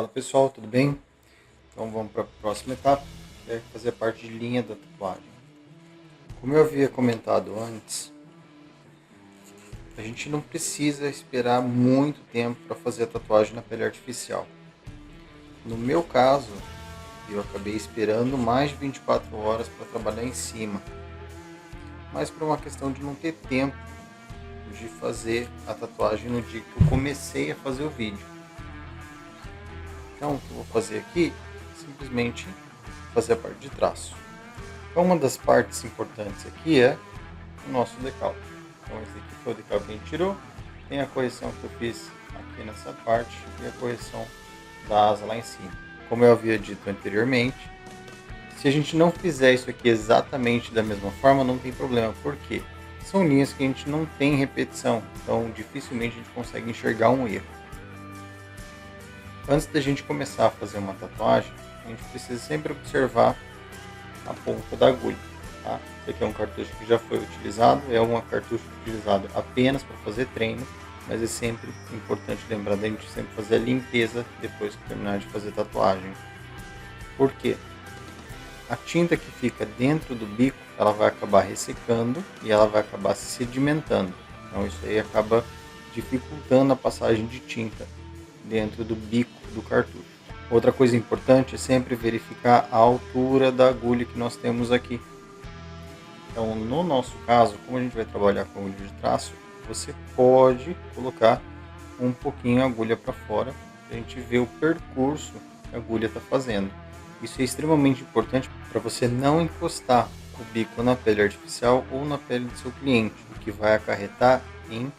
pessoal, tudo bem? Então vamos para a próxima etapa, que é fazer a parte de linha da tatuagem. Como eu havia comentado antes, a gente não precisa esperar muito tempo para fazer a tatuagem na pele artificial. No meu caso, eu acabei esperando mais de 24 horas para trabalhar em cima, mas por uma questão de não ter tempo de fazer a tatuagem no dia que eu comecei a fazer o vídeo. Então o que eu vou fazer aqui é simplesmente fazer a parte de traço. Então uma das partes importantes aqui é o nosso decalque. Então esse aqui foi o decalque que a gente tirou, tem a correção que eu fiz aqui nessa parte e a correção da asa lá em cima. Como eu havia dito anteriormente, se a gente não fizer isso aqui exatamente da mesma forma, não tem problema, porque são linhas que a gente não tem repetição, então dificilmente a gente consegue enxergar um erro. Antes da gente começar a fazer uma tatuagem, a gente precisa sempre observar a ponta da agulha. Tá? Esse aqui é um cartucho que já foi utilizado, é um cartucho utilizado apenas para fazer treino, mas é sempre importante lembrar da gente sempre fazer a limpeza depois que terminar de fazer tatuagem. Por quê? A tinta que fica dentro do bico, ela vai acabar ressecando e ela vai acabar se sedimentando. Então isso aí acaba dificultando a passagem de tinta dentro do bico do cartucho. Outra coisa importante é sempre verificar a altura da agulha que nós temos aqui. Então, no nosso caso, como a gente vai trabalhar com agulha de traço, você pode colocar um pouquinho a agulha para fora, para a gente ver o percurso que a agulha está fazendo. Isso é extremamente importante para você não encostar o bico na pele artificial ou na pele do seu cliente, o que vai acarretar em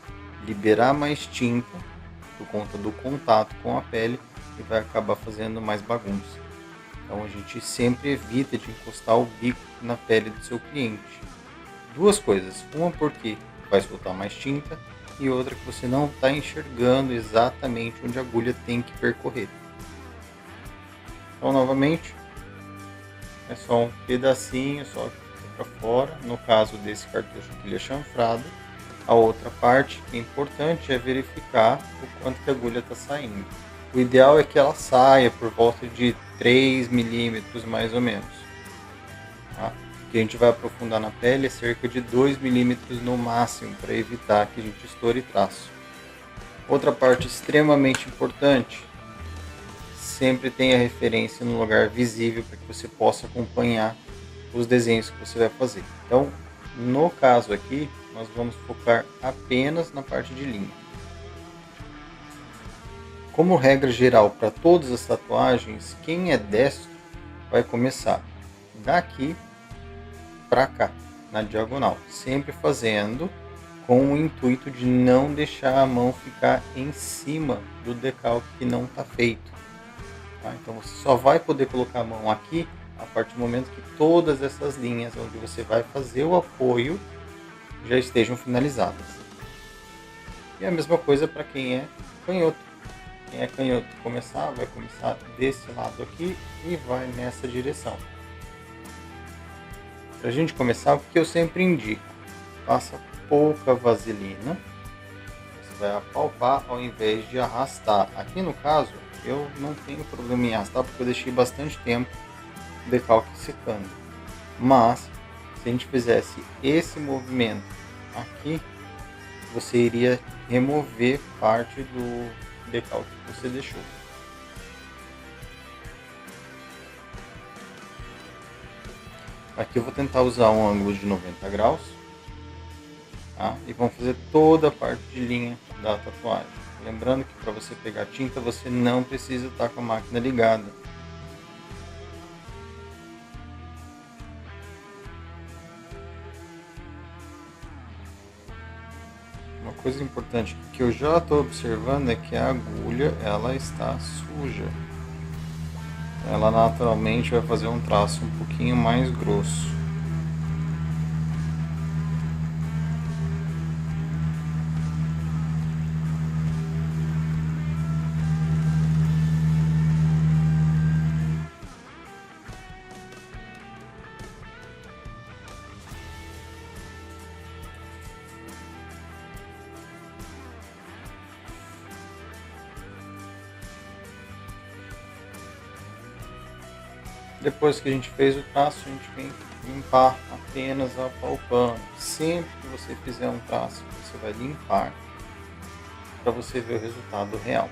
liberar mais tinta por conta do contato com a pele e vai acabar fazendo mais bagunça. Então a gente sempre evita de encostar o bico na pele do seu cliente. Duas coisas, uma porque vai soltar mais tinta e outra que você não está enxergando exatamente onde a agulha tem que percorrer. Então novamente, é só um pedacinho só para fora, no caso desse cartucho aqui ele é chanfrado. A outra parte que é importante é verificar o quanto que a agulha está saindo. O ideal é que ela saia por volta de 3 milímetros mais ou menos. Tá? O que a gente vai aprofundar na pele é cerca de 2 milímetros no máximo, para evitar que a gente estoure traço. Outra parte extremamente importante, sempre tenha referência no lugar visível para que você possa acompanhar os desenhos que você vai fazer. Então, no caso aqui, nós vamos focar apenas na parte de linha. Como regra geral para todas as tatuagens, quem é destro vai começar daqui para cá, na diagonal, sempre fazendo com o intuito de não deixar a mão ficar em cima do decalque que não está feito. Tá? Então você só vai poder colocar a mão aqui a partir do momento que todas essas linhas onde você vai fazer o apoio já estejam finalizadas. E a mesma coisa para quem é canhoto. Quem é canhoto vai começar desse lado aqui e vai nessa direção. Para a gente começar, o que eu sempre indico? Passa pouca vaselina. Você vai apalpar ao invés de arrastar. Aqui no caso, eu não tenho problema em arrastar porque eu deixei bastante tempo o decalque secando. Mas, se a gente fizesse esse movimento aqui, você iria remover parte do decalque que você deixou. Aqui eu vou tentar usar um ângulo de 90 graus, tá? E vamos fazer toda a parte de linha da tatuagem. Lembrando que para você pegar tinta você não precisa estar com a máquina ligada. Uma coisa importante que eu já estou observando é que a agulha ela está suja. Ela naturalmente vai fazer um traço um pouquinho mais grosso. Depois que a gente fez o traço, a gente vem limpar apenas apalpando. Sempre que você fizer um traço, você vai limpar para você ver o resultado real.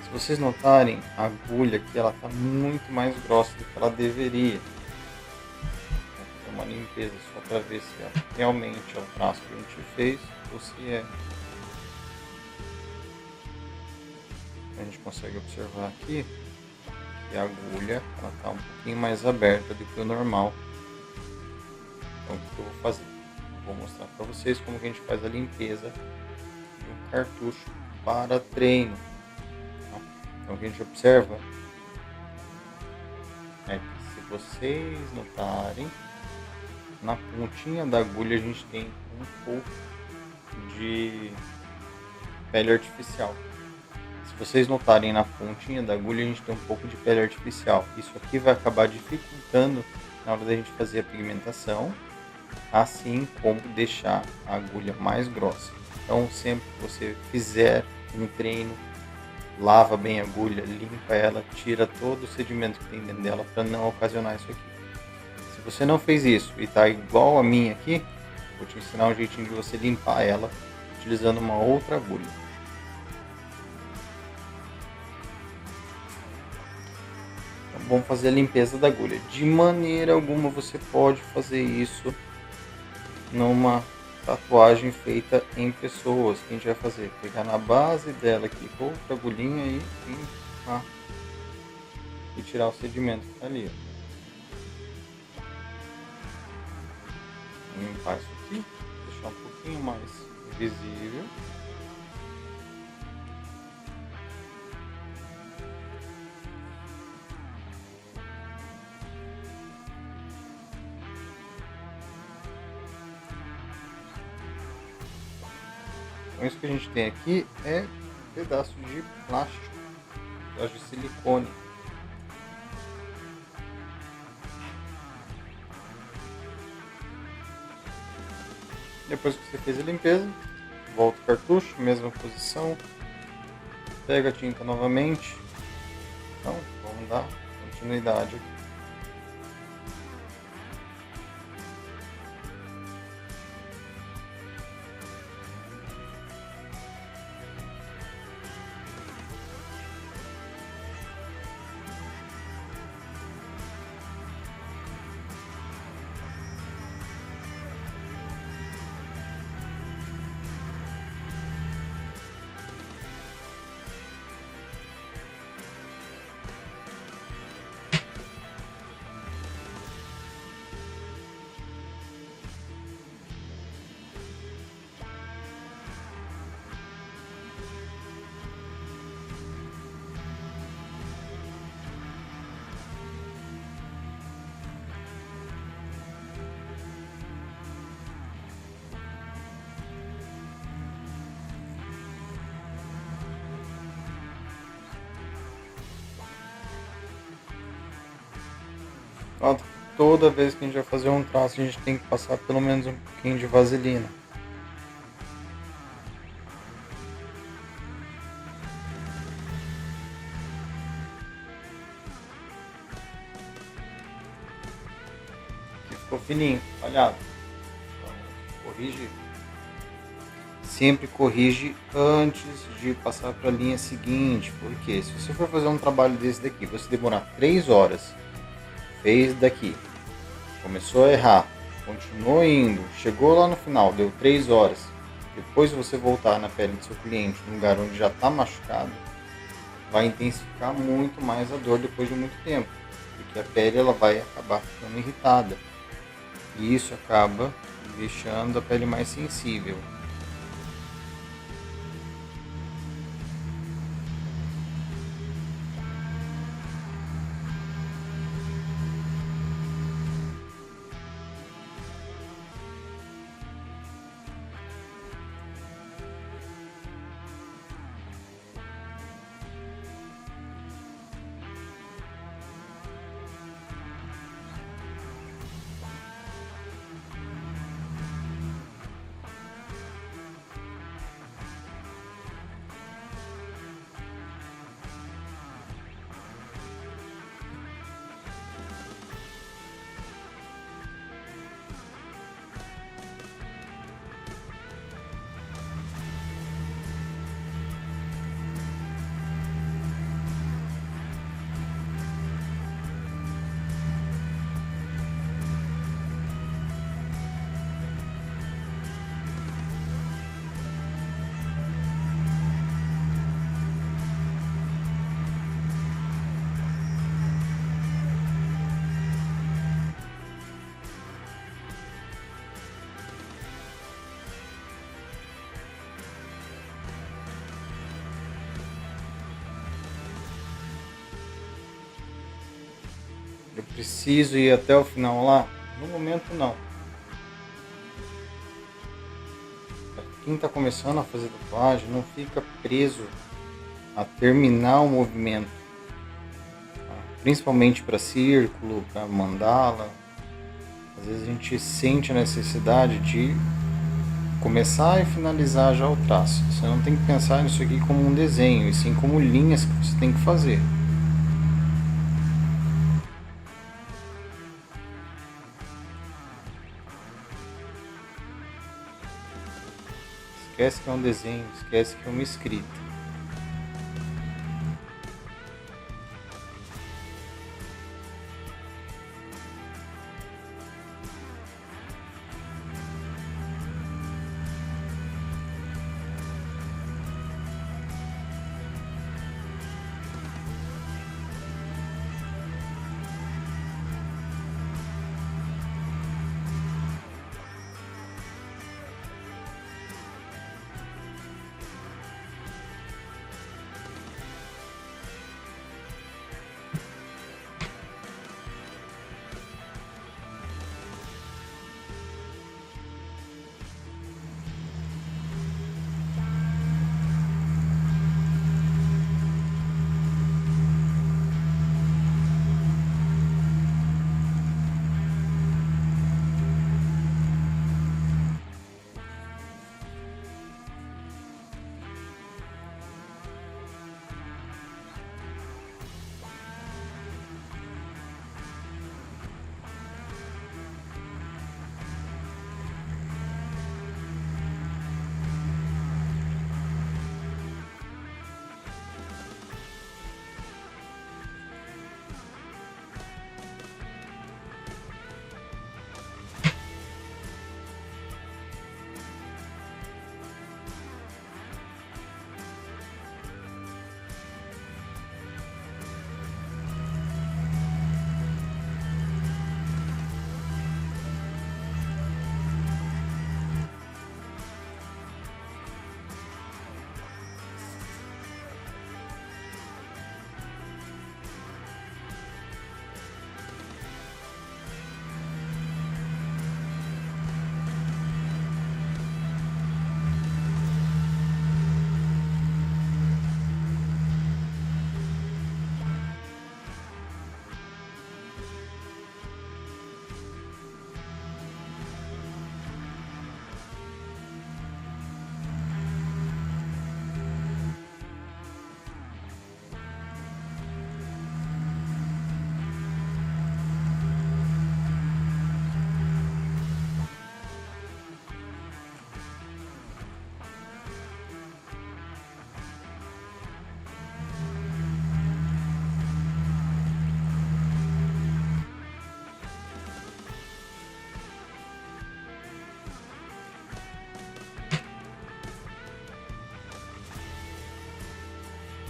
Se vocês notarem, a agulha aqui ela está muito mais grossa do que ela deveria. Vou fazer uma limpeza só para ver se realmente é o traço que a gente fez ou se é. A gente consegue observar aqui que a agulha está um pouquinho mais aberta do que o normal. Então o que eu vou fazer? Eu vou mostrar para vocês como que a gente faz a limpeza de um cartucho para treino. Então o que a gente observa é que, se vocês notarem, na pontinha da agulha a gente tem um pouco de pele artificial. Se vocês notarem, na pontinha da agulha a gente tem um pouco de pele artificial. Isso aqui vai acabar dificultando na hora da gente fazer a pigmentação, assim como deixar a agulha mais grossa. Então sempre que você fizer um treino, lava bem a agulha, limpa ela, tira todo o sedimento que tem dentro dela para não ocasionar isso aqui. Se você não fez isso e está igual a minha aqui, vou te ensinar um jeitinho de você limpar ela utilizando uma outra agulha. Então, vamos fazer a limpeza da agulha. De maneira alguma você pode fazer isso numa tatuagem feita em pessoas. O que a gente vai fazer? Pegar na base dela aqui com outra agulhinha e limpar e tirar o sedimento que está ali. Vou limpar isso aqui, deixar um pouquinho mais visível. Então isso que a gente tem aqui é um pedaço de plástico, de silicone. Depois que você fez a limpeza, volta o cartucho, mesma posição, pega a tinta novamente. Então vamos dar continuidade aqui. Toda vez que a gente vai fazer um traço, a gente tem que passar pelo menos um pouquinho de vaselina. Aqui ficou fininho, falhado. Então, corrige. Sempre corrige antes de passar para a linha seguinte, porque se você for fazer um trabalho desse daqui, você demorar 3 horas, fez daqui, começou a errar, continuou indo, chegou lá no final, deu 3 horas, depois você voltar na pele do seu cliente, num lugar onde já está machucado, vai intensificar muito mais a dor depois de muito tempo, porque a pele ela vai acabar ficando irritada, e isso acaba deixando a pele mais sensível. Eu preciso ir até o final lá? No momento não. Quem está começando a fazer tatuagem não fica preso a terminar o movimento, tá? Principalmente para círculo, para mandala. Às vezes a gente sente a necessidade de começar e finalizar já o traço. Você não tem que pensar nisso aqui como um desenho, e sim como linhas que você tem que fazer. Esquece que é um desenho, esquece que é uma escrita.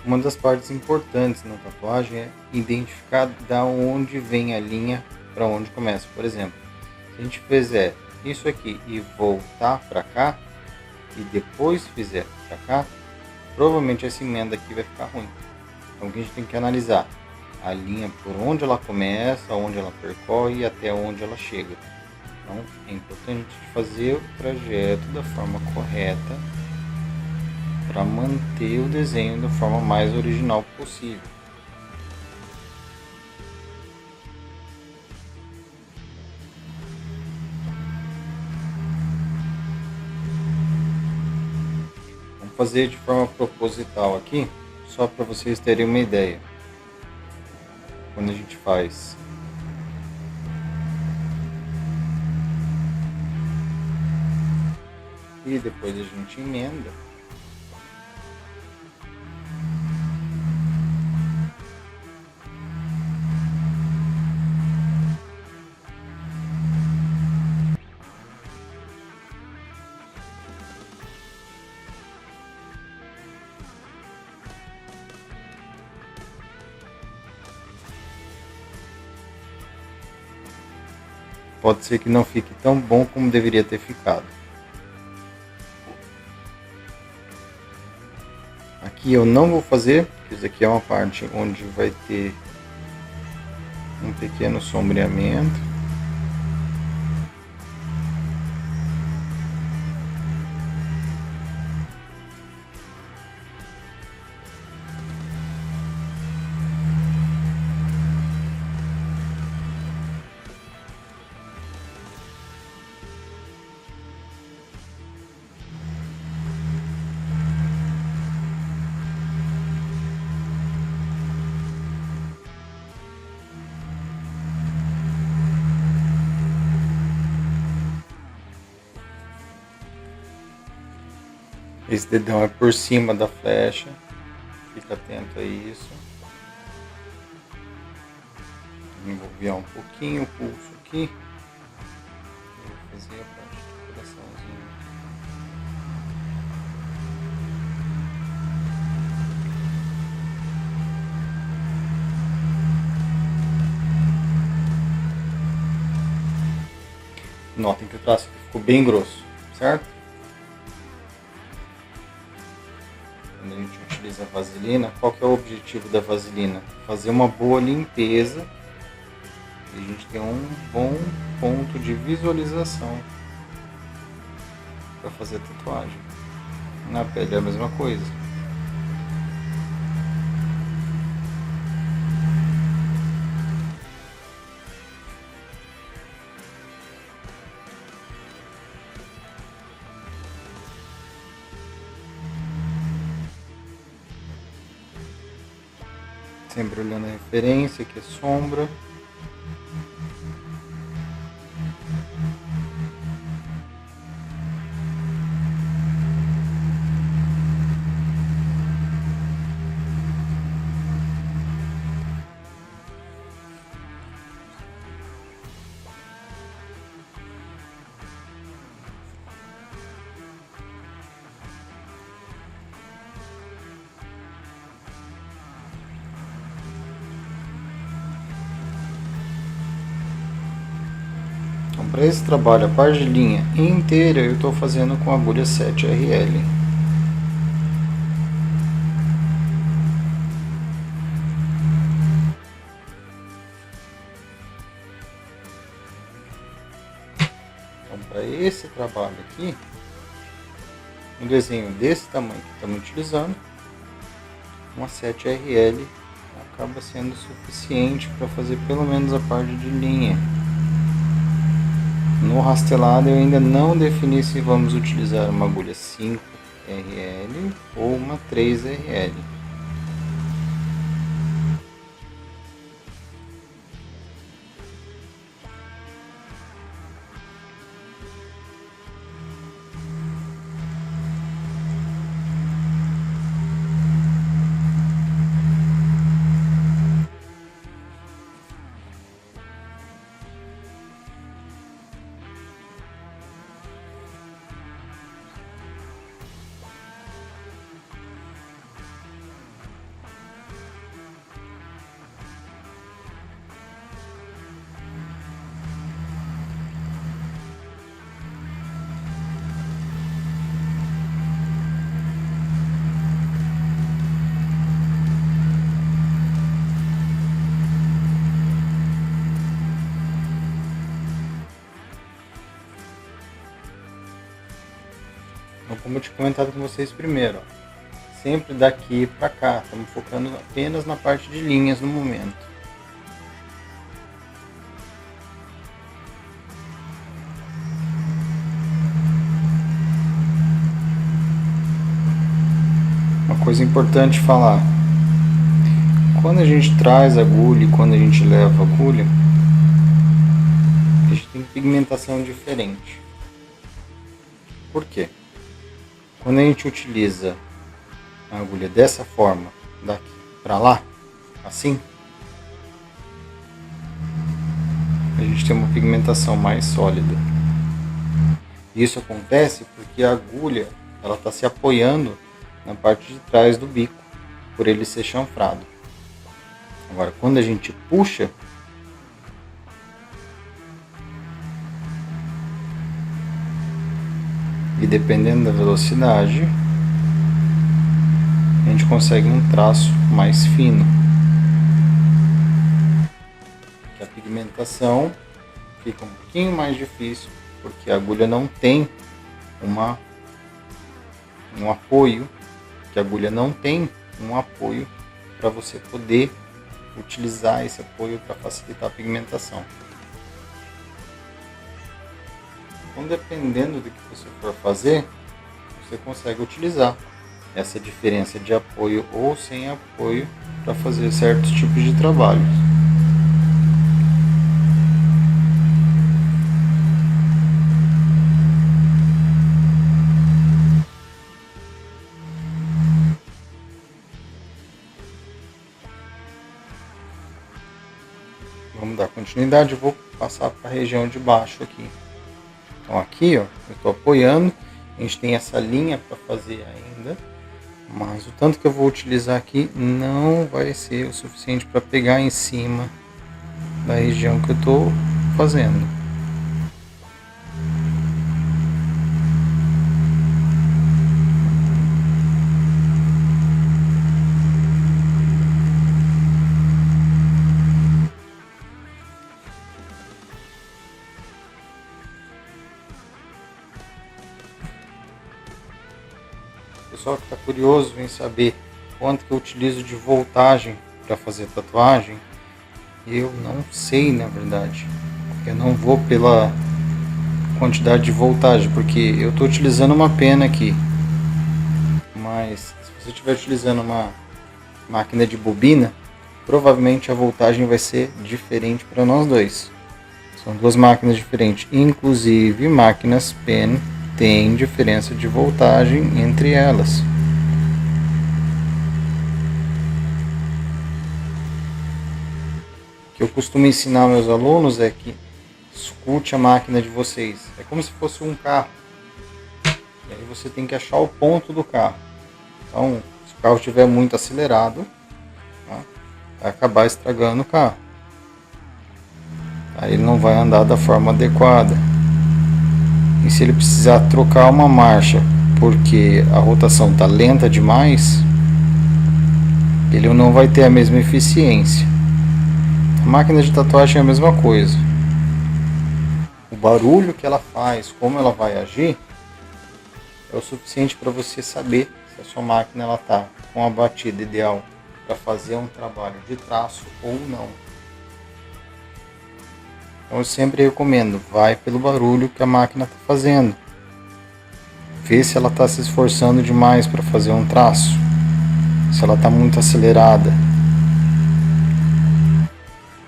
Uma das partes importantes na tatuagem é identificar da onde vem a linha para onde começa. Por exemplo, se a gente fizer isso aqui e voltar para cá e depois fizer para cá, provavelmente essa emenda aqui vai ficar ruim. Então o que a gente tem que analisar? A linha por onde ela começa, onde ela percorre e até onde ela chega. Então é importante fazer o trajeto da forma correta para manter o desenho da forma mais original possível. Vamos fazer de forma proposital aqui, só para vocês terem uma ideia. Quando a gente faz e depois a gente emenda, pode ser que não fique tão bom como deveria ter ficado. Aqui eu não vou fazer, porque isso aqui é uma parte onde vai ter um pequeno sombreamento. Esse dedão é por cima da flecha, fica atento a isso. Vou enviar um pouquinho o pulso aqui. Vou fazer a parte do coraçãozinho. Notem que o traço ficou bem grosso, certo? Quando a gente utiliza a vaselina, qual que é o objetivo da vaselina? Fazer uma boa limpeza e a gente tem um bom ponto de visualização para fazer a tatuagem. Na pele é a mesma coisa. Sempre olhando a referência, que é sombra. Então, para esse trabalho, a parte de linha inteira eu estou fazendo com a agulha 7RL. Então, para esse trabalho aqui, um desenho desse tamanho que estamos utilizando, uma 7RL acaba sendo suficiente para fazer pelo menos a parte de linha. No rastelado eu ainda não defini se vamos utilizar uma agulha 5RL ou uma 3RL. Então, como eu tinha comentado com vocês primeiro, ó, sempre daqui para cá, estamos focando apenas na parte de linhas no momento. Uma coisa importante falar, quando a gente traz a agulha e quando a gente leva a agulha, a gente tem pigmentação diferente. Por quê? Quando a gente utiliza a agulha dessa forma, daqui para lá, assim, a gente tem uma pigmentação mais sólida. Isso acontece porque a agulha ela está se apoiando na parte de trás do bico, por ele ser chanfrado. Agora, quando a gente puxa, e dependendo da velocidade, a gente consegue um traço mais fino. pigmentação fica um pouquinho mais difícil, porque a agulha não tem um apoio, que a agulha não tem um apoio para você poder utilizar esse apoio para facilitar a pigmentação. Então, dependendo do que você for fazer, você consegue utilizar essa diferença de apoio ou sem apoio para fazer certos tipos de trabalhos. Vamos dar continuidade, eu vou passar para a região de baixo aqui. Então aqui, ó, eu estou apoiando, a gente tem essa linha para fazer ainda, mas o tanto que eu vou utilizar aqui não vai ser o suficiente para pegar em cima da região que eu estou fazendo. Pessoal que está curioso em saber quanto que eu utilizo de voltagem para fazer tatuagem, eu não sei, na verdade. Eu não vou pela quantidade de voltagem, porque eu estou utilizando uma pena aqui, mas se você estiver utilizando uma máquina de bobina, provavelmente a voltagem vai ser diferente para nós dois. São duas máquinas diferentes, inclusive máquinas pen tem diferença de voltagem entre elas. O que eu costumo ensinar meus alunos é que escute a máquina de vocês. É como se fosse um carro. E aí você tem que achar o ponto do carro. Então, se o carro estiver muito acelerado, tá, vai acabar estragando o carro. Aí ele não vai andar da forma adequada. E se ele precisar trocar uma marcha porque a rotação está lenta demais, ele não vai ter a mesma eficiência. A máquina de tatuagem é a mesma coisa. O barulho que ela faz, como ela vai agir, é o suficiente para você saber se a sua máquina está com a batida ideal para fazer um trabalho de traço ou não. Então eu sempre recomendo, vai pelo barulho que a máquina está fazendo. Vê se ela está se esforçando demais para fazer um traço, se ela está muito acelerada.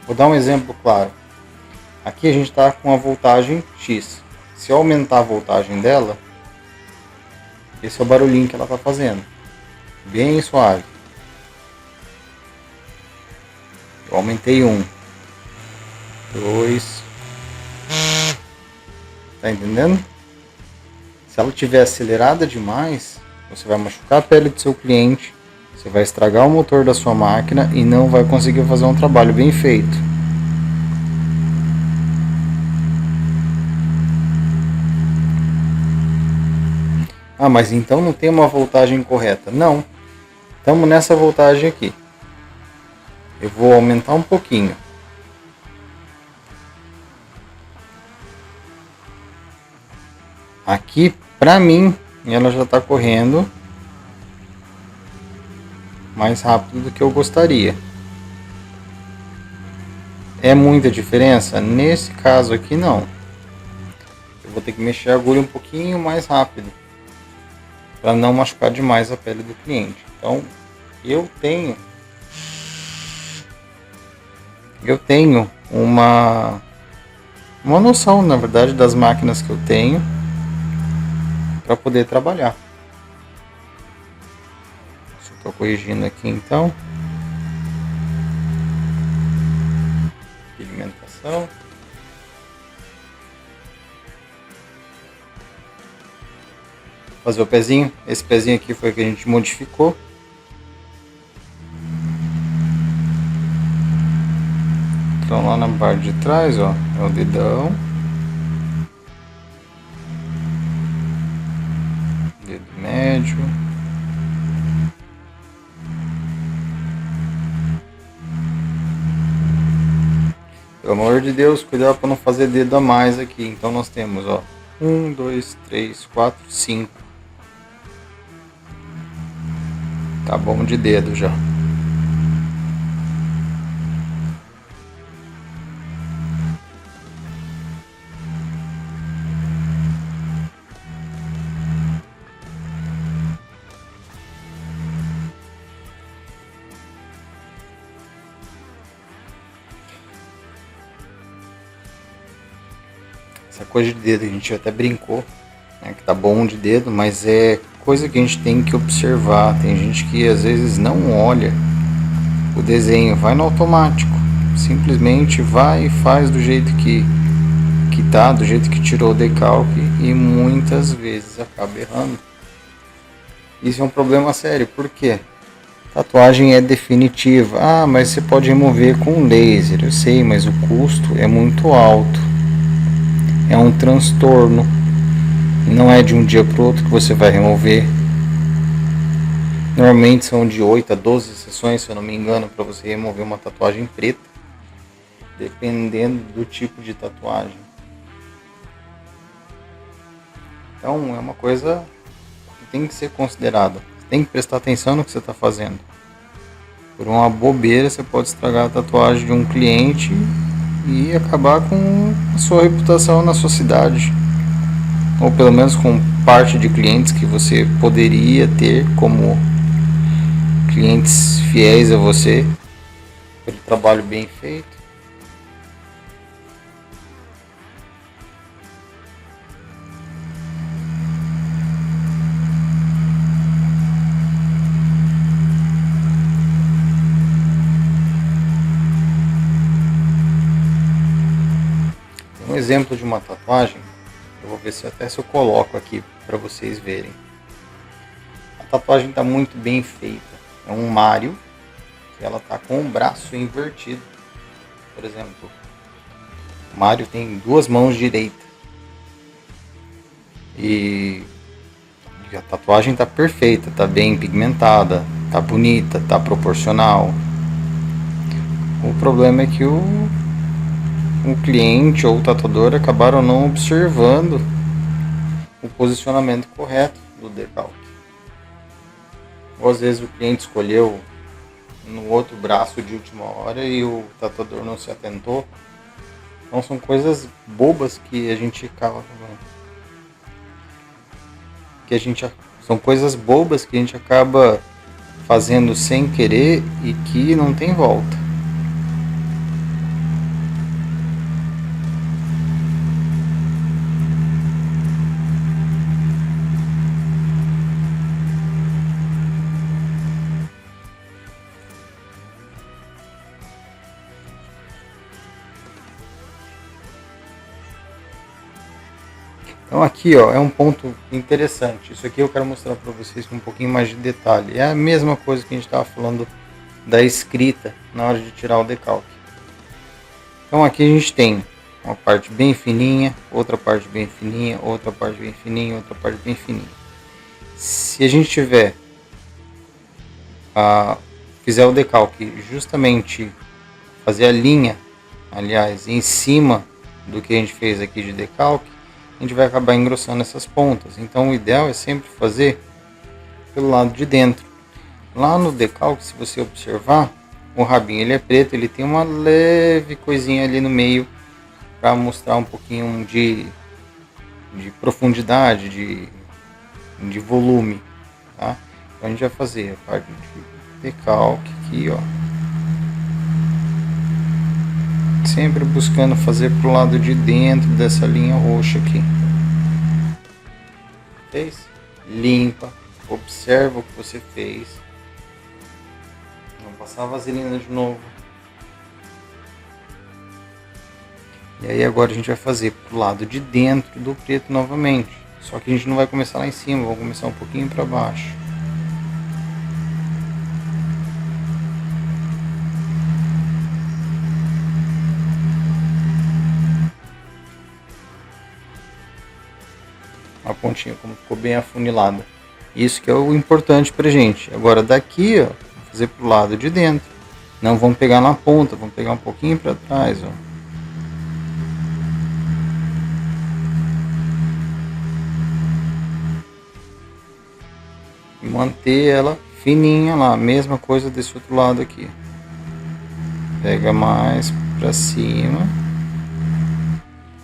Vou dar um exemplo claro. Aqui a gente está com a voltagem X. Se eu aumentar a voltagem dela, esse é o barulhinho que ela está fazendo. Bem suave. Eu aumentei 1. 2. Tá entendendo? Se ela estiver acelerada demais, você vai machucar a pele do seu cliente, você vai estragar o motor da sua máquina e não vai conseguir fazer um trabalho bem feito. Ah, mas então não tem uma voltagem correta. Não. Estamos nessa voltagem aqui. Eu vou aumentar um pouquinho. Aqui, pra mim, ela já está correndo mais rápido do que eu gostaria. É muita diferença? Nesse caso aqui, não. Eu vou ter que mexer a agulha um pouquinho mais rápido para não machucar demais a pele do cliente. Então, eu tenho uma noção, na verdade, das máquinas que eu tenho para poder trabalhar. Estou corrigindo aqui então. Pigmentação. Fazer o pezinho. Esse pezinho aqui foi o que a gente modificou. Então lá na parte de trás, ó, é o dedão. Dedo médio. Eu pelo amor de Deus, cuidado para não fazer dedo a mais aqui. Então nós temos, ó, 1, 2, 3, 4, 5. Tá bom de dedo já. Essa coisa de dedo a gente até brincou, né, que tá bom de dedo, mas é coisa que a gente tem que observar. Tem gente que às vezes não olha o desenho, vai no automático, simplesmente vai e faz do jeito que tá, do jeito que tirou o decalque, e muitas vezes acaba errando. Isso é um problema sério, por quê? Tatuagem é definitiva. Ah, mas você pode remover com laser, eu sei, mas o custo é muito alto. É um transtorno. Não é de um dia para o outro que você vai remover. Normalmente são de 8 a 12 sessões, se eu não me engano, para você remover uma tatuagem preta, dependendo do tipo de tatuagem. Então é uma coisa que tem que ser considerada. Você tem que prestar atenção no que você está fazendo. Por uma bobeira você pode estragar a tatuagem de um cliente e acabar com a sua reputação na sua cidade, ou pelo menos com parte de clientes que você poderia ter como clientes fiéis a você pelo trabalho bem feito. Um exemplo de uma tatuagem, eu vou ver se eu coloco aqui para vocês verem. A tatuagem está muito bem feita. É um Mario, que ela está com o braço invertido. Por exemplo, o Mario tem duas mãos direitas. E a tatuagem está perfeita, está bem pigmentada, está bonita, está proporcional. O problema é que o cliente ou o tatuador acabaram não observando o posicionamento correto do decalque. Ou às vezes o cliente escolheu no outro braço de última hora e o tatuador não se atentou. Então são coisas bobas que a gente acaba... São coisas bobas que a gente acaba fazendo sem querer e que não tem volta. Então aqui, ó, é um ponto interessante. Isso aqui eu quero mostrar para vocês com um pouquinho mais de detalhe. É a mesma coisa que a gente estava falando da escrita na hora de tirar o decalque. Então aqui a gente tem uma parte bem fininha, outra parte bem fininha, outra parte bem fininha, outra parte bem fininha. Se a gente fizer o decalque justamente fazer a linha, aliás, em cima do que a gente fez aqui de decalque, a gente vai acabar engrossando essas pontas. Então o ideal é sempre fazer pelo lado de dentro. Lá no decalque, se você observar, o rabinho ele é preto, ele tem uma leve coisinha ali no meio para mostrar um pouquinho de profundidade, de volume, tá? Então a gente vai fazer a parte de decalque aqui, ó. Sempre buscando fazer pro lado de dentro dessa linha roxa aqui. Fez? Limpa, observa o que você fez. Não passar a vaselina de novo. E aí agora a gente vai fazer pro lado de dentro do preto novamente. Só que a gente não vai começar lá em cima, vamos começar um pouquinho para baixo. A pontinha como ficou bem afunilada. Isso que é o importante pra gente. Agora daqui, ó, fazer pro lado de dentro. Não vamos pegar na ponta, vamos pegar um pouquinho para trás, ó. manter ela fininha lá, mesma coisa desse outro lado aqui. Pega mais pra cima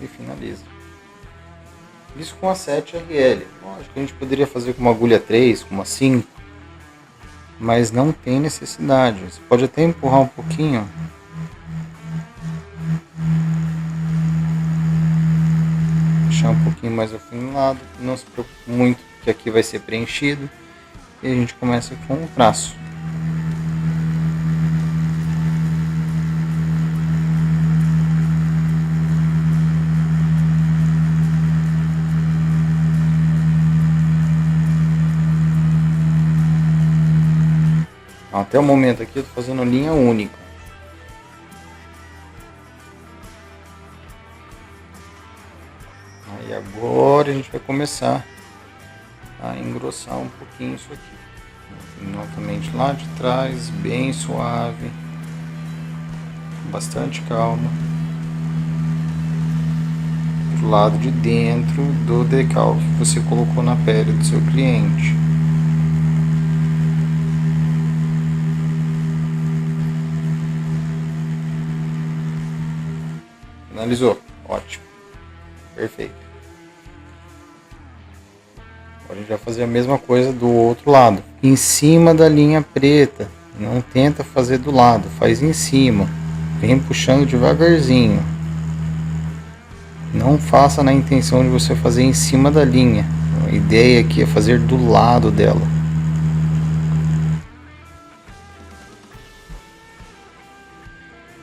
e finaliza. Isso com a 7RL. Lógico que a gente poderia fazer com uma agulha 3, com uma 5, mas não tem necessidade. Você pode até empurrar um pouquinho. Deixar um pouquinho mais afinado. Não se preocupe muito, que aqui vai ser preenchido. E a gente começa com o traço. Até o momento aqui eu estou fazendo linha única. Aí agora a gente vai começar a engrossar um pouquinho isso aqui. Novamente lá de trás, bem suave, com bastante calma. Do lado de dentro do decal que você colocou na pele do seu cliente. Finalizou? Ótimo. Perfeito. Agora a gente vai fazer a mesma coisa do outro lado. Em cima da linha preta. Não tenta fazer do lado, faz em cima. Vem puxando devagarzinho. Não faça na intenção de você fazer em cima da linha. A ideia aqui é fazer do lado dela.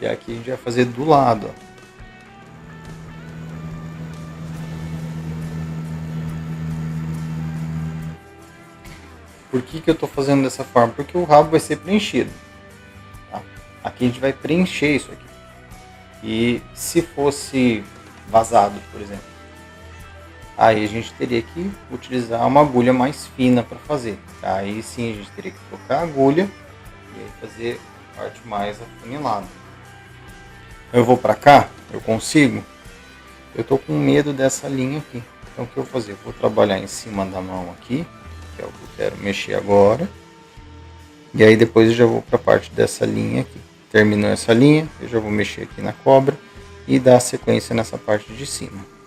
E aqui a gente vai fazer do lado, ó. Por que eu estou fazendo dessa forma? Porque o rabo vai ser preenchido. Tá? Aqui a gente vai preencher isso aqui. E se fosse vazado, por exemplo, aí a gente teria que utilizar uma agulha mais fina para fazer. Aí sim a gente teria que trocar a agulha e aí fazer a parte mais afunilada. Eu vou para cá, eu consigo. Eu estou com medo dessa linha aqui. Então o que eu vou fazer? Eu vou trabalhar em cima da mão aqui, que é o que eu quero mexer agora. E aí depois eu já vou para a parte dessa linha aqui. Terminou essa linha, eu já vou mexer aqui na cobra e dar sequência nessa parte de cima.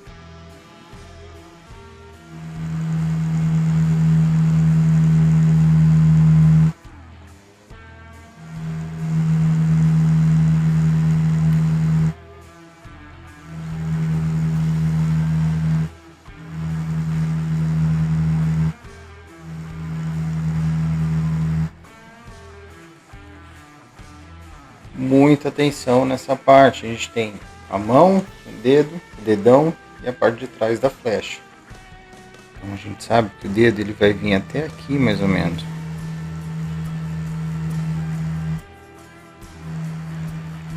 Muita atenção nessa parte. A gente tem a mão, o dedo, o dedão e a parte de trás da flecha. Então a gente sabe que o dedo ele vai vir até aqui mais ou menos.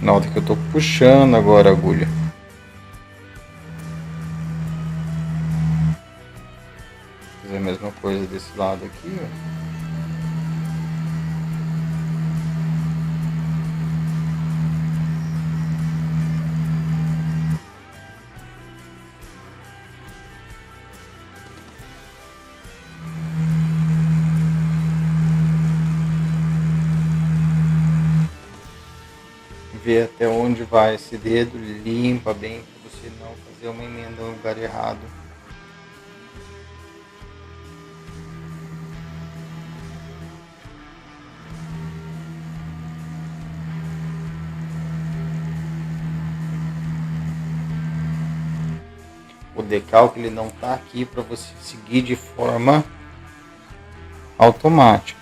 Nota que eu estou puxando agora a agulha. Vou fazer a mesma coisa desse lado aqui, ó. Ver até onde vai esse dedo, limpa bem para você não fazer uma emenda no lugar errado. O decalque ele não está aqui para você seguir de forma automática.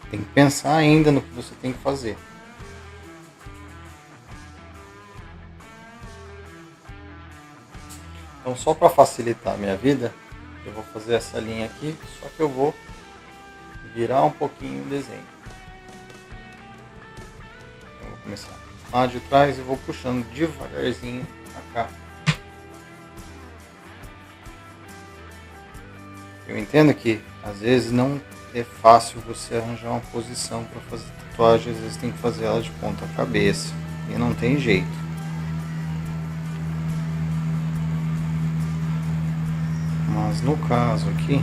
Tem que pensar ainda no que você tem que fazer. Então, só para facilitar a minha vida, eu vou fazer essa linha aqui, só que eu vou virar um pouquinho o desenho. Então, eu vou começar lá de trás e vou puxando devagarzinho para cá. Eu entendo que às vezes não é fácil você arranjar uma posição para fazer tatuagem, às vezes tem que fazer ela de ponta cabeça e não tem jeito. Mas no caso aqui,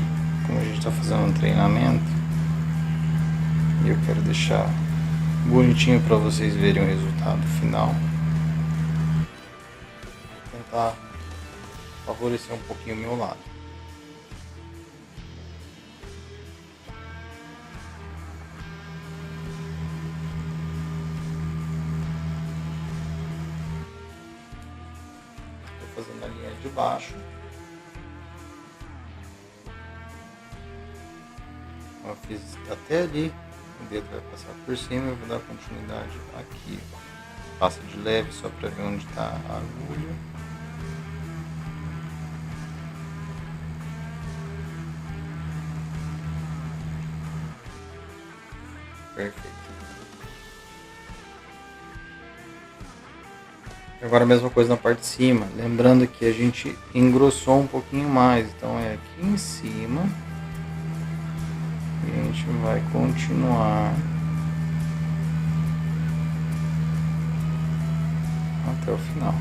como a gente está fazendo um treinamento, e eu quero deixar bonitinho para vocês verem o resultado final. Vou tentar favorecer um pouquinho o meu lado. Estou fazendo a linha de baixo. Eu fiz até ali, o dedo vai passar por cima, eu vou dar continuidade aqui. Passa de leve só para ver onde está a agulha. Perfeito. Agora a mesma coisa na parte de cima, lembrando que a gente engrossou um pouquinho mais, então é aqui em cima e a gente vai continuar até o final.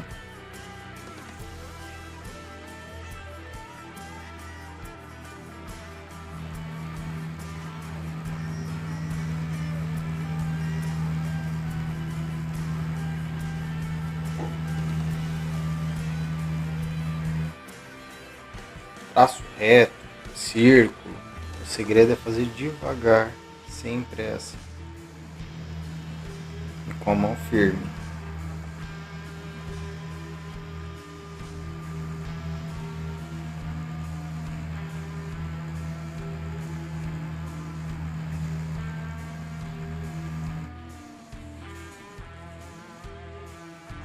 Traço reto, círculo, o segredo é fazer devagar, sem pressa e com a mão firme.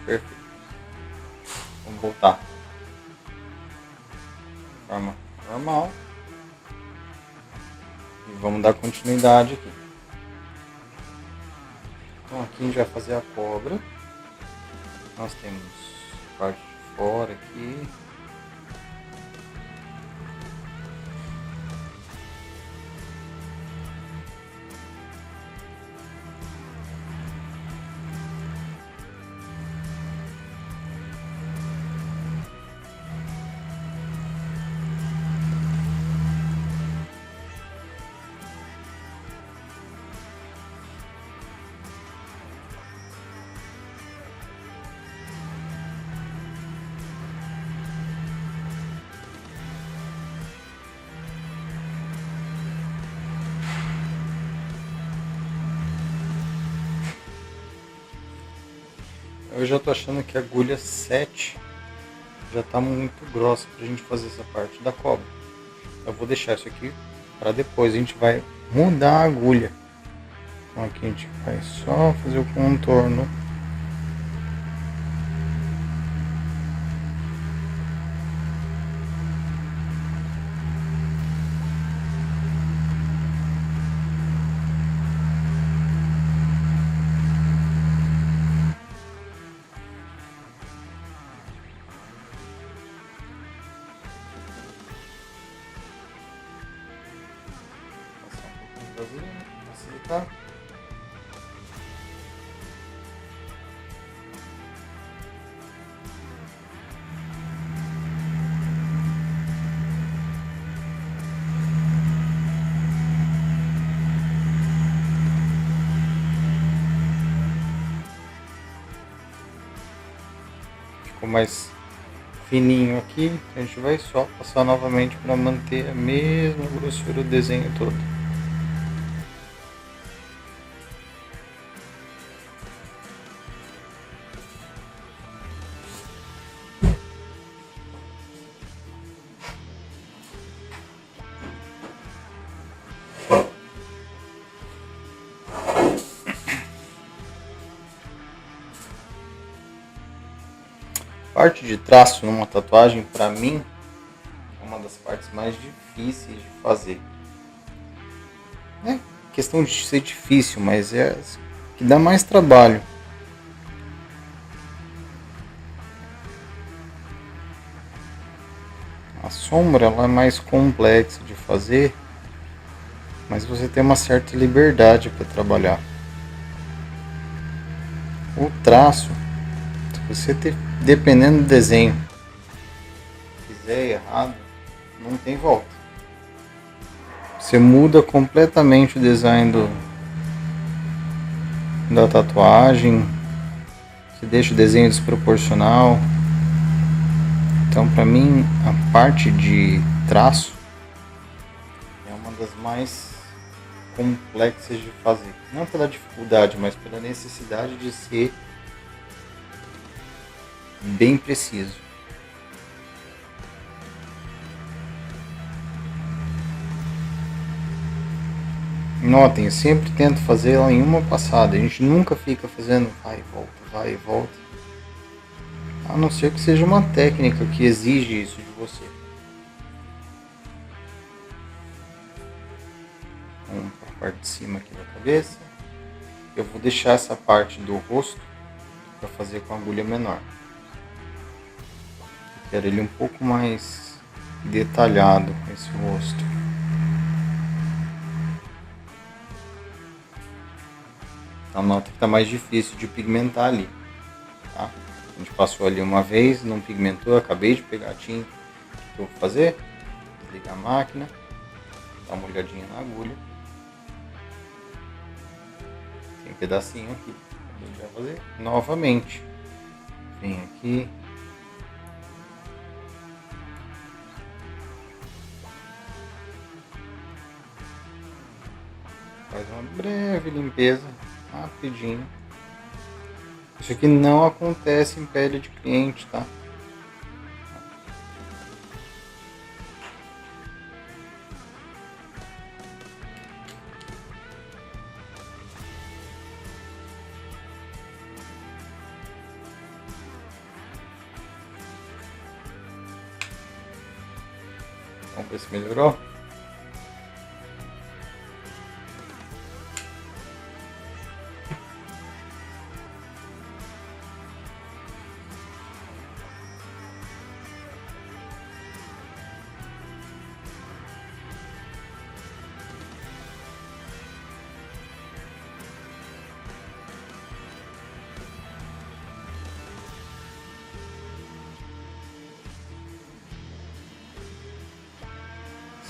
Perfeito. Vamos voltar. Forma normal. E vamos dar continuidade aqui. Então aqui a gente vai fazer a cobra. Nós temos a parte de fora aqui. Eu já tô achando que a agulha 7 já está muito grossa para a gente fazer essa parte da cobra. Eu vou deixar isso aqui para depois, a gente vai mudar a agulha. Então aqui a gente vai só fazer o contorno. Facilitar. Ficou mais fininho aqui, a gente vai só passar novamente para manter a mesma grossura do desenho todo. Parte de traço numa tatuagem, para mim, é uma das partes mais difíceis de fazer. Não é questão de ser difícil, mas é que dá mais trabalho. A sombra ela é mais complexa de fazer, mas você tem uma certa liberdade para trabalhar. O traço, se você dependendo do desenho, fizer errado, não tem volta. Você muda completamente o design da tatuagem, você deixa o desenho desproporcional. Então, para mim, a parte de traço é uma das mais complexas de fazer. Não pela dificuldade, mas pela necessidade de ser bem preciso. Notem, eu sempre tento fazer ela em uma passada. A gente nunca fica fazendo vai e volta, vai e volta. A não ser que seja uma técnica que exige isso de você. Vamos para a parte de cima aqui da cabeça. Eu vou deixar essa parte do rosto para fazer com a agulha menor. Eu quero ele um pouco mais detalhado, esse rosto. Então nota que está mais difícil de pigmentar ali. Tá? A gente passou ali uma vez, não pigmentou, acabei de pegar a tinta. O que eu vou fazer? Desligar a máquina, dar uma olhadinha na agulha. Tem um pedacinho aqui. A gente vai fazer novamente. Vem aqui. Faz uma breve limpeza, rapidinho. Isso aqui não acontece em pele de cliente, tá? Vamos ver se melhorou.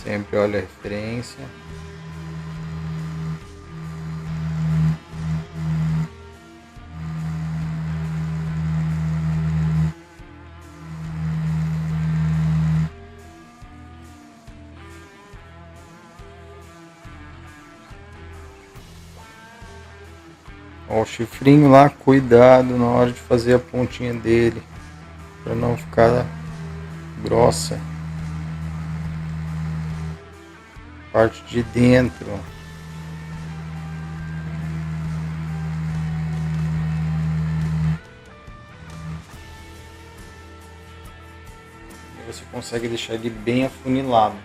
Sempre olha a referência. Ó, o chifrinho lá, cuidado na hora de fazer a pontinha dele, para não ficar grossa. Parte de dentro. E você consegue deixar ele bem afunilado.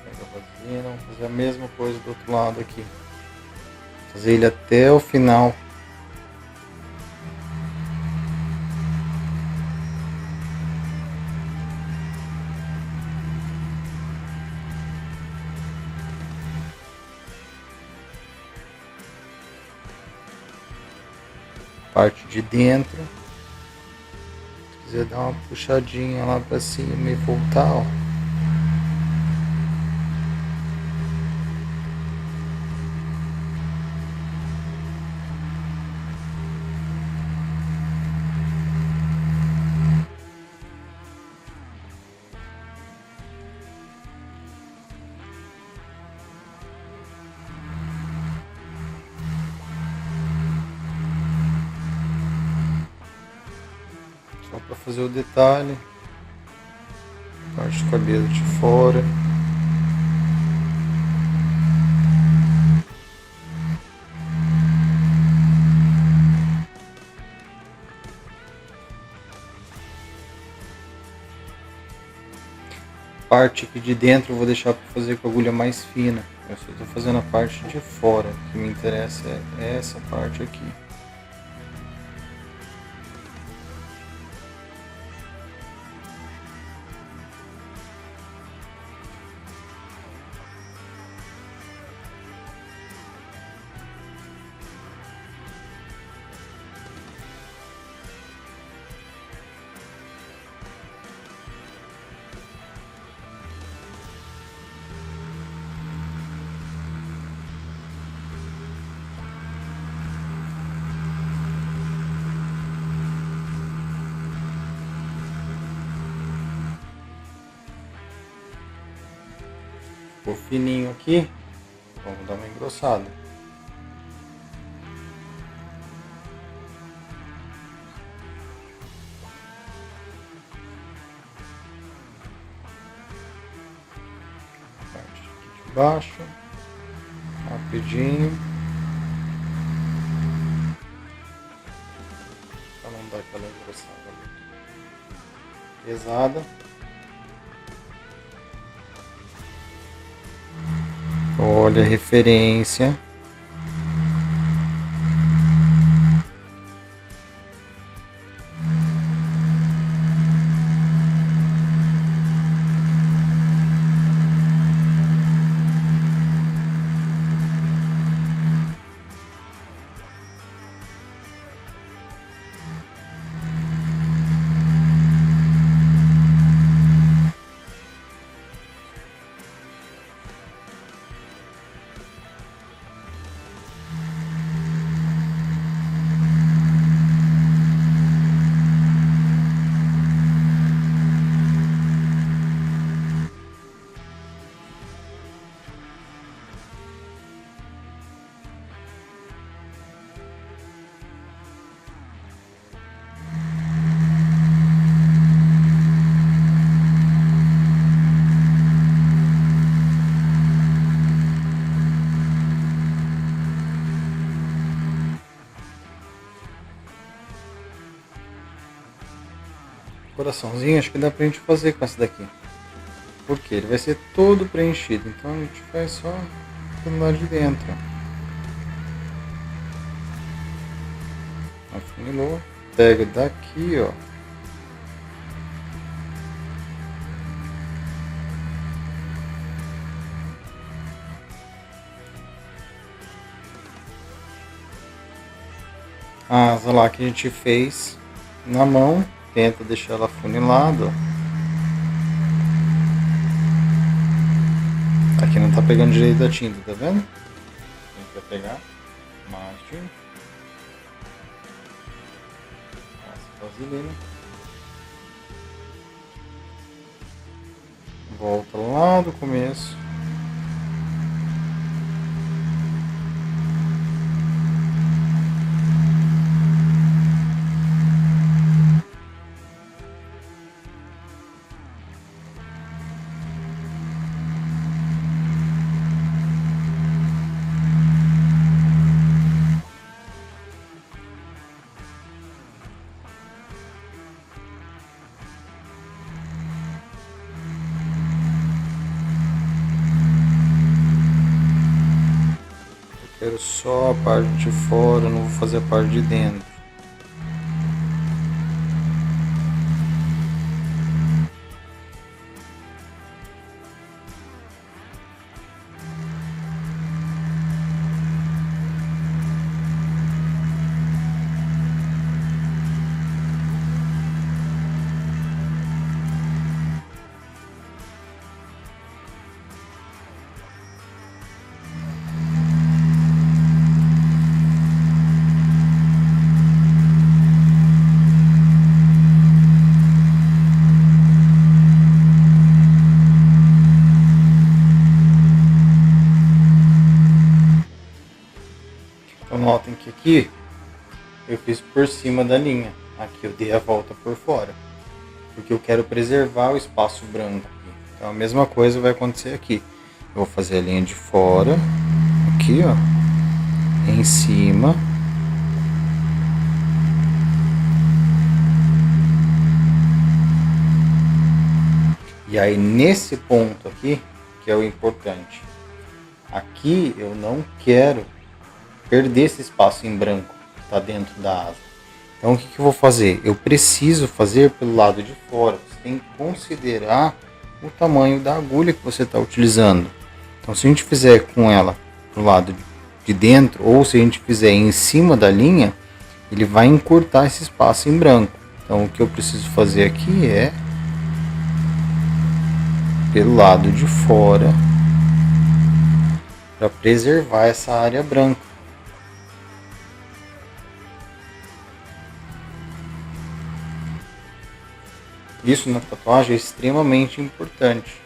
Pega a vasilha, vamos fazer a mesma coisa do outro lado aqui. Fazer ele até o final. Parte de dentro. Se quiser dar uma puxadinha lá para cima e voltar, ó. Só para fazer o detalhe. Parte do cabelo de fora. Parte aqui de dentro eu vou deixar para fazer com a agulha mais fina. Eu só estou fazendo a parte de fora. O que me interessa é essa parte aqui. ficou fininho aqui, vamos dar uma engrossada. Parte aqui de baixo, rapidinho, para não dar aquela engrossada pesada. Olha a referência. Coraçãozinho, acho que dá pra gente fazer com essa daqui. Porque ele vai ser todo preenchido, então a gente faz só pelo lado de dentro. Afunilou, pega daqui, ó. A asa lá que a gente fez na mão. Tenta deixar ela afunilada. Aqui não tá pegando direito a tinta, tá vendo? Tenta pegar mais tinta. Passa vaselina. Volta lá do começo. Quero só a parte de fora, não vou fazer a parte de dentro. Então notem que aqui eu fiz por cima da linha, aqui eu dei a volta por fora, porque eu quero preservar o espaço branco aqui. Então a mesma coisa vai acontecer aqui. Eu vou fazer a linha de fora, aqui ó, em cima. E aí nesse ponto aqui, que é o importante, aqui eu não quero perder esse espaço em branco que está dentro da asa. Então o que eu vou fazer? Eu preciso fazer pelo lado de fora. Você tem que considerar o tamanho da agulha que você está utilizando. Então se a gente fizer com ela pro lado de dentro, ou se a gente fizer em cima da linha, ele vai encurtar esse espaço em branco. Então o que eu preciso fazer aqui é pelo lado de fora, para preservar essa área branca. Isso na tatuagem é extremamente importante.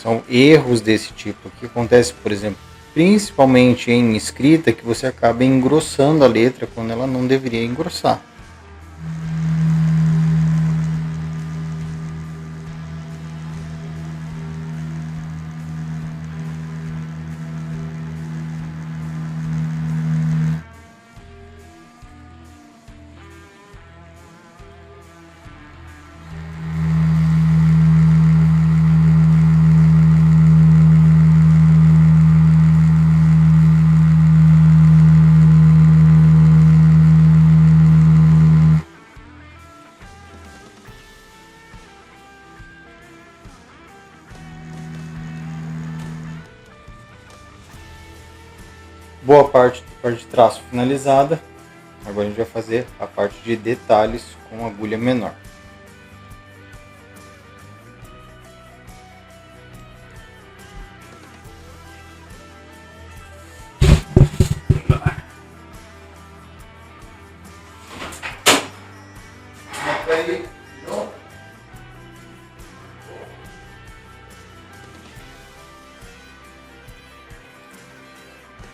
São erros desse tipo que acontece, por exemplo, principalmente em escrita, que você acaba engrossando a letra quando ela não deveria engrossar. Boa parte da parte de traço finalizada. Agora a gente vai fazer a parte de detalhes com agulha menor.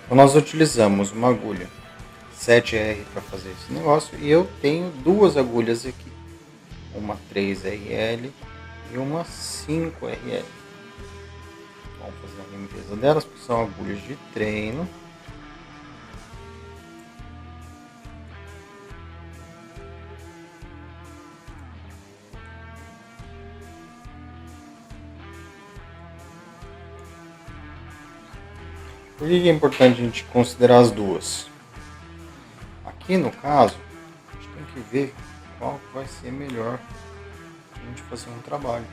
Então nós utilizamos uma agulha 7R para fazer esse negócio e eu tenho duas agulhas aqui, uma 3RL e uma 5RL. Vamos fazer a limpeza delas, porque são agulhas de treino. Por que é importante a gente considerar as duas? Aqui no caso, a gente tem que ver qual vai ser melhor para a gente fazer um trabalho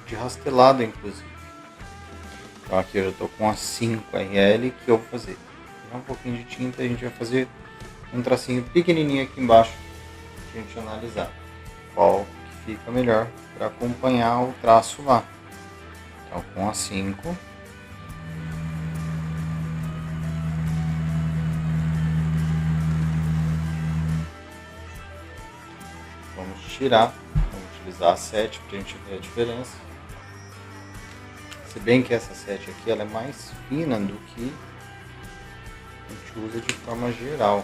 de rastelado, inclusive. Então aqui eu já estou com a 5RL que eu vou fazer. Um pouquinho de tinta, a gente vai fazer um tracinho pequenininho aqui embaixo para a gente analisar qual que fica melhor para acompanhar o traço lá. Então com a 5. Vamos tirar, vamos utilizar a 7 para a gente ver a diferença. Se bem que essa 7 aqui ela é mais fina do que a gente usa de forma geral.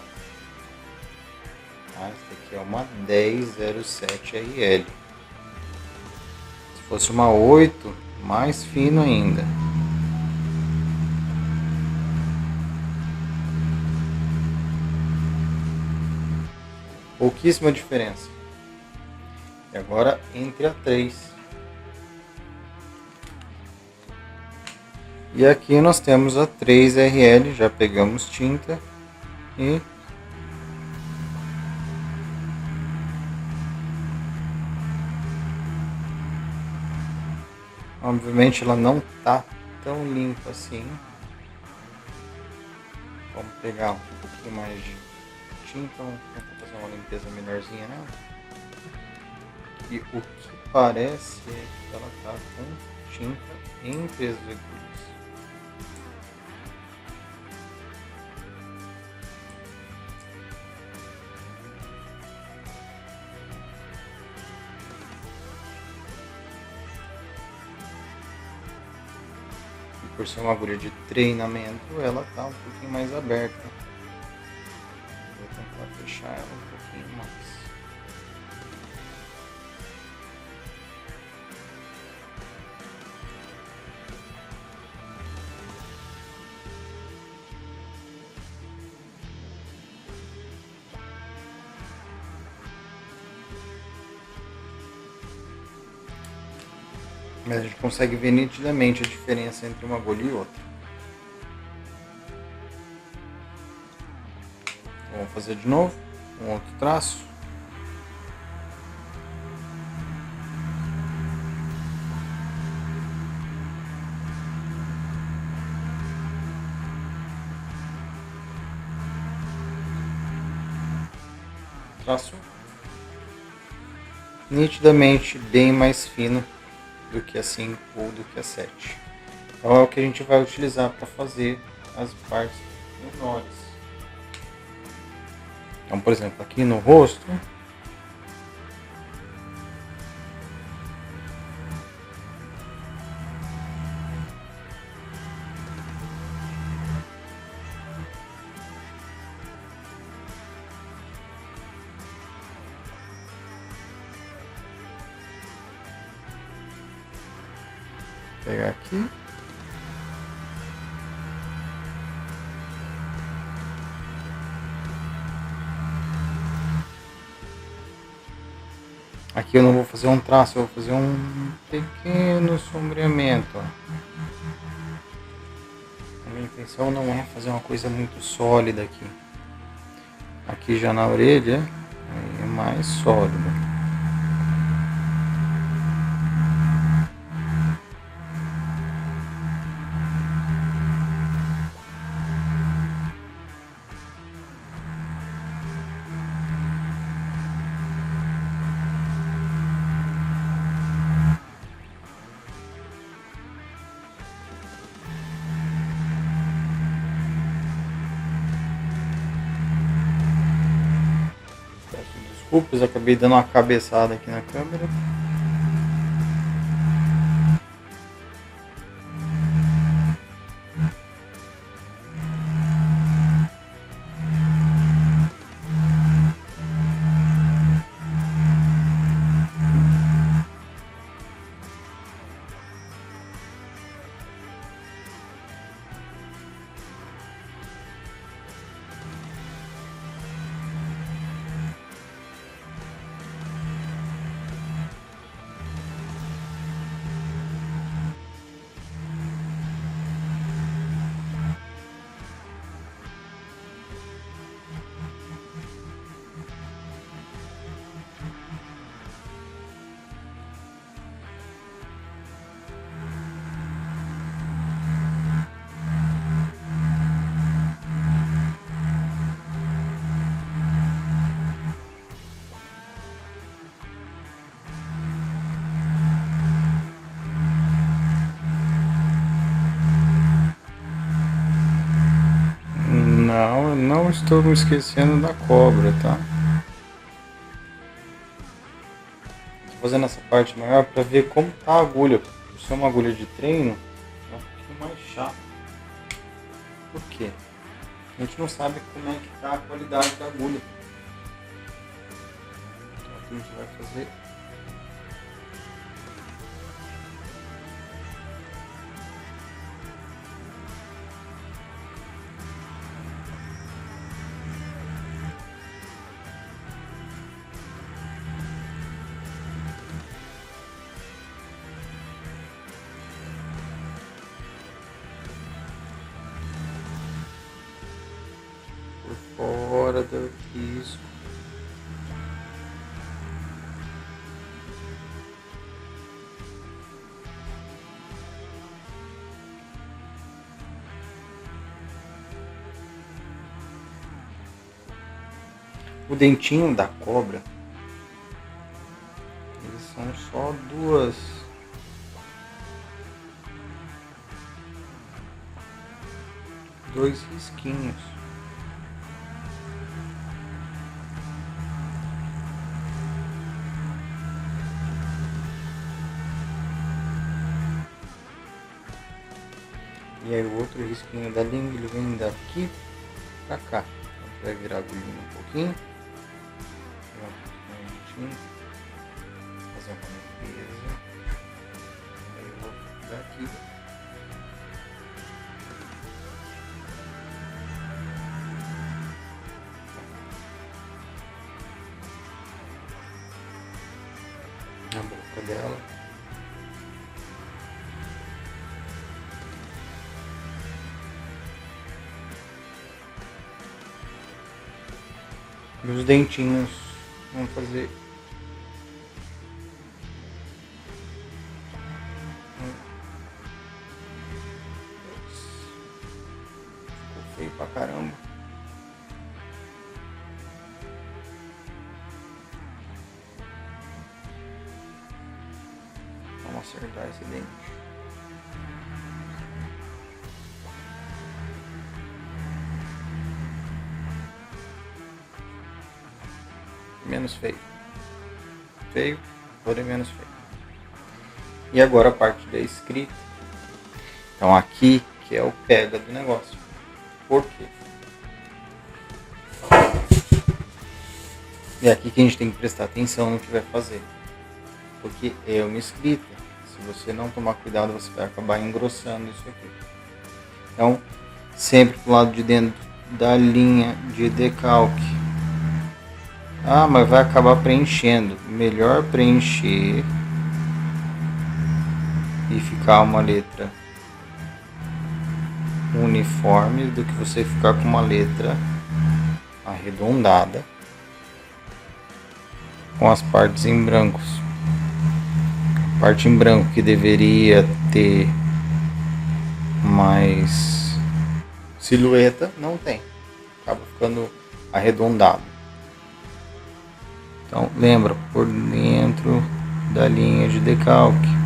Essa aqui é uma 1007RL. Se fosse uma 8, mais fino ainda. Pouquíssima diferença. E agora entre a 3. E aqui nós temos a 3RL, já pegamos tinta e obviamente ela não tá tão limpa assim. Vamos pegar um pouquinho mais de tinta, vamos tentar fazer uma limpeza menorzinha nela. E o que parece é que ela tá com tinta entre as agulhas. Por ser uma agulha de treinamento, ela está um pouquinho mais aberta. Vou tentar fechar ela um pouquinho mais. Mas a gente consegue ver nitidamente a diferença entre uma agulha e outra. Vamos fazer de novo um outro traço. Traço nitidamente bem mais fino do que a 5 ou do que a 7. Então é o que a gente vai utilizar para fazer as partes menores. Então, por exemplo, aqui no rosto, pegar aqui. Aqui eu não vou fazer um traço, eu vou fazer um pequeno sombreamento. Ó. A minha intenção não é fazer uma coisa muito sólida aqui. Aqui já na orelha é mais sólido. Desculpas, acabei dando uma cabeçada aqui na câmera. Não estou me esquecendo da cobra, tá? Estou fazendo essa parte maior para ver como tá a agulha. Por ser uma agulha de treino, é um pouquinho mais chato. Por quê? A gente não sabe como é que tá a qualidade da agulha. Então aqui a gente vai fazer fora do risco. O dentinho da cobra, eles são só dois risquinhos. E aí o outro risquinho da língua ele vem daqui pra cá. Então vai virar a agulhinha um pouquinho. Fazer uma limpeza. Aí eu vou daqui. Na boca dela. E os dentinhos, vamos fazer ficou feio pra caramba. Vamos acertar esse dente. Menos feio. Feio, porém menos feio. E agora a parte da escrita. Então aqui que é o pega do negócio. Por quê? E é aqui que a gente tem que prestar atenção no que vai fazer. Porque é uma escrita. Se você não tomar cuidado, você vai acabar engrossando isso aqui. Então, sempre pro lado de dentro da linha de decalque. Ah, mas vai acabar preenchendo. Melhor preencher e ficar uma letra uniforme do que você ficar com uma letra arredondada com as partes em brancos. A parte em branco que deveria ter mais silhueta não tem, acaba ficando arredondado. Então lembra, por dentro da linha de decalque.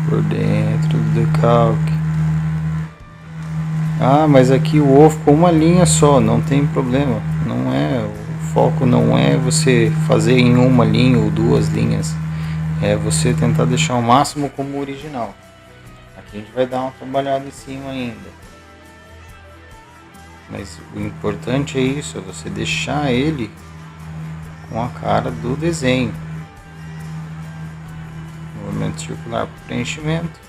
Por dentro do decalque. Ah, mas aqui o ovo com uma linha só, não tem problema. Não é, o foco não é você fazer em uma linha ou duas linhas. É você tentar deixar o máximo como original. Aqui a gente vai dar uma trabalhada em cima ainda. Mas o importante é isso, é você deixar ele com a cara do desenho. Movimento circular para preenchimento.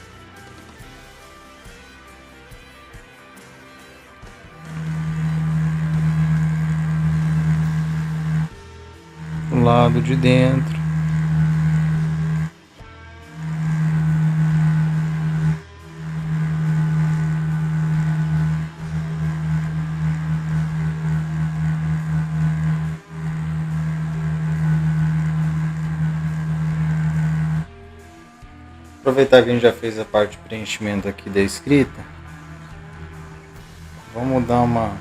Do lado de dentro. Aproveitar que a gente já fez a parte de preenchimento aqui da escrita, vamos dar uma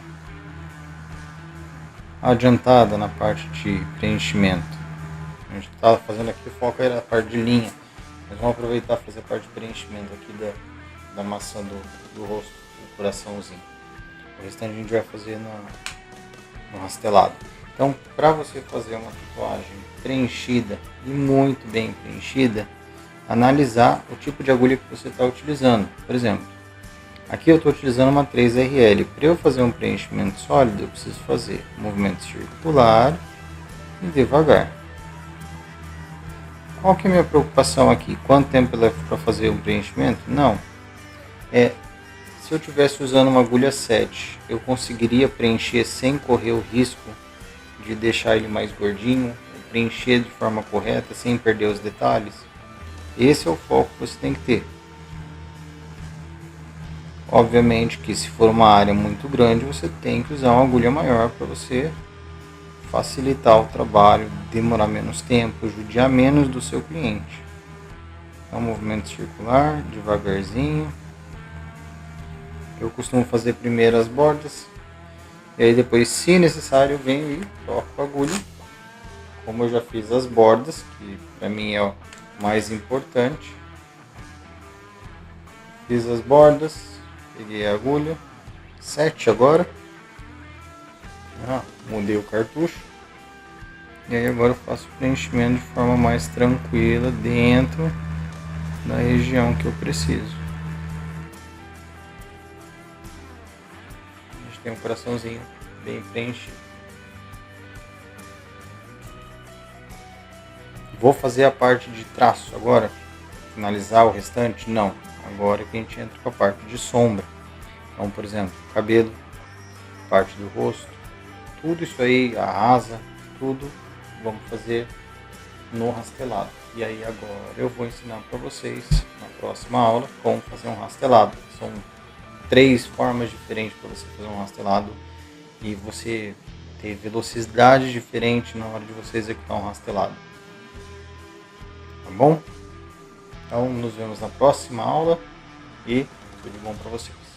adiantada na parte de preenchimento. A gente estava fazendo aqui, o foco era a parte de linha, mas vamos aproveitar e fazer a parte de preenchimento aqui da maçã do rosto, do coraçãozinho. O restante a gente vai fazer no rastelado. Então, para você fazer uma tatuagem preenchida e muito bem preenchida, analisar o tipo de agulha que você está utilizando. Por exemplo, aqui eu estou utilizando uma 3RL. Para eu fazer um preenchimento sólido, eu preciso fazer movimento circular e devagar. Qual que é a minha preocupação aqui? Quanto tempo eu levo para fazer um preenchimento? Não. Se eu estivesse usando uma agulha 7, eu conseguiria preencher sem correr o risco de deixar ele mais gordinho, preencher de forma correta, sem perder os detalhes? Esse é o foco que você tem que ter. Obviamente que se for uma área muito grande, você tem que usar uma agulha maior para você facilitar o trabalho, demorar menos tempo, judiar menos do seu cliente. Então, movimento circular, devagarzinho. Eu costumo fazer primeiro as bordas, e aí depois, se necessário, eu venho e toco a agulha. Como eu já fiz as bordas, que para mim é o mais importante. Fiz as bordas, peguei a agulha 7 agora, mudei o cartucho, e aí agora eu faço o preenchimento de forma mais tranquila dentro da região que eu preciso. A gente tem um coraçãozinho bem preenchido. Vou fazer a parte de traço agora, finalizar o restante? Não. Agora que a gente entra com a parte de sombra. Então, por exemplo, cabelo, parte do rosto, tudo isso aí, a asa, tudo vamos fazer no rastelado. E aí agora eu vou ensinar para vocês na próxima aula como fazer um rastelado. São 3 formas diferentes para você fazer um rastelado e você ter velocidade diferente na hora de você executar um rastelado. Tá bom? Então nos vemos na próxima aula e tudo de bom para vocês.